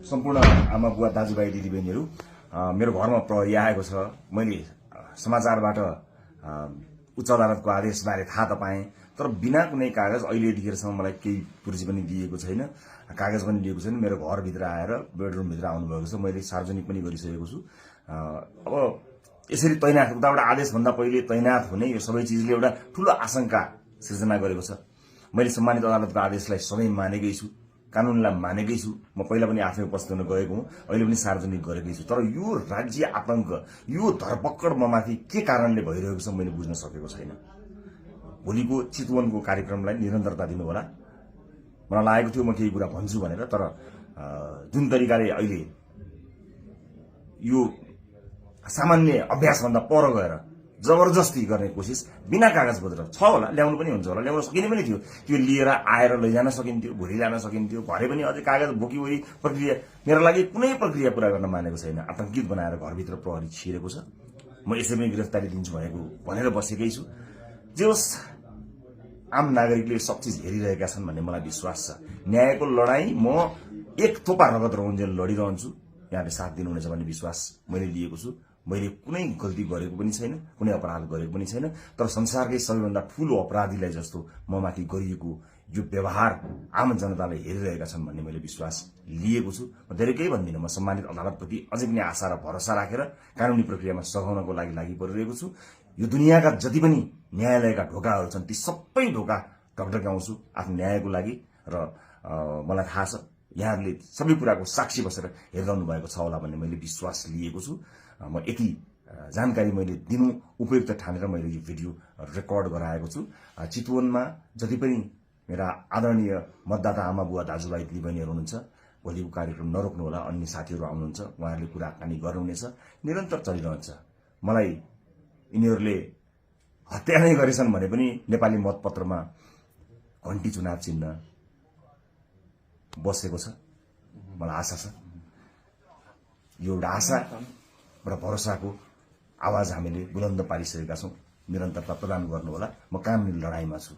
सम्पूर्ण आमा बुवा दाजुभाइ दिदीबहिनीहरू मेरो घरमा प्रहरी आएको छ। मैले समाचारबाट उच्च अदालतको आदेशबारे थाहा त पाएँ, तर बिना कुनै कागज अहिले यतिखेरसम्म मलाई केही पुर्जी पनि दिएको छैन, कागज पनि दिएको छैन। मेरो घरभित्र आएर बेडरुमभित्र आउनुभएको छ, मैले सार्वजनिक पनि गरिसकेको छु। अब यसरी तैनाथ उताबाट आदेशभन्दा पहिले तैनाथ हुने यो सबै चिजले एउटा ठूलो आशंका सृजना गरेको छ। मैले सम्मानित अदालतको आदेशलाई सधैँ मानेकै छु, कानूनलाई मानेकै छु। म पहिला पनि आफै उपस्थित हुन गएको हुँ, अहिले पनि सार्वजनिक गरेकै छु। तर यो राज्य आतंक, यो धरपकड ममाथि के कारणले भइरहेको छ मैले बुझ्न सकेको छैन। भोलिको चितवनको कार्यक्रमलाई निरन्तरता दिनुहोला। मलाई लागेको थियो म केही कुरा भन्छु भनेर, तर जुन तरिकाले अहिले यो सामान्य अभ्यासभन्दा पर गएर जबरजस्ती गर्ने कोसिस बिना कागजपत्र छ होला, ल्याउनु पनि हुन्छ होला, ल्याउन सकिने पनि थियो। त्यो लिएर आएर लैजान सकिन्थ्यो, भोलि ल्याउन सकिन्थ्यो। घरै पनि अझै कागज बोकीवरी प्रक्रिया मेरो लागि कुनै प्रक्रिया पूरा गर्न मानेको छैन। आतंकित बनाएर घरभित्र प्रहरी छिरेको छ। म यसै पनि गिरफ्तारी दिन्छु भनेर बसेकै छु। जे होस्, आम नागरिकले सब चिज हेरिरहेका छन् भन्ने मलाई विश्वास छ। न्यायको लडाईँ म एक थोपा रगत रहुन्जेल लडिरहन्छु। यहाँले साथ दिनुहुनेछ भन्ने विश्वास मैले लिएको छु। मैले कुनै गल्ती गरेको पनि छैन, कुनै अपराध गरेको पनि छैन, तर संसारकै सबैभन्दा ठूलो अपराधीलाई जस्तो ममाथि गरिएको यो व्यवहार आम जनताले हेरिरहेका छन् भन्ने मैले विश्वास लिएको छु। म धेरै केही भन्दिनँ। म सम्मानित अदालतप्रति अझै पनि आशा र भरोसा राखेर कानूनी प्रक्रियामा सघाउनको लागि परिरहेको छु। यो दुनियाँका जति पनि न्यायालयका ढोकाहरू छन्, ती सबै ढोका ढकढक्याउँछु आफ्नो न्यायको लागि। र मलाई थाहा छ यहाँहरूले सबै कुराको साक्षी बसेर हेरिरहनु भएको छ होला भन्ने मैले विश्वास लिएको छु। म यति जानकारी मैले दिनु उपयुक्त ठानेर मैले यो भिडियो रेकर्ड गराएको छु। चितवनमा जति पनि मेरा आदरणीय मतदाता आमा बुवा दाजुभाइ दिदीबहिनीहरू हुनुहुन्छ, भोलिको कार्यक्रम नरोक्नुहोला। अन्य साथीहरू आउनुहुन्छ, उहाँहरूले कुराकानी गर्नुहुनेछ, निरन्तर चलिरहन्छ। मलाई यिनीहरूले हत्या नै गरेछन् भने पनि नेपाली मतपत्रमा घण्टी चुनाव चिन्ह बसेको छ। मलाई आशा छ, यो एउटा आशा र भरोसाको आवाज हामीले बुलन्द पारिसकेका छौँ। निरन्तरता प्रदान गर्नुहोला। म कानुनी लडाईँमा छु।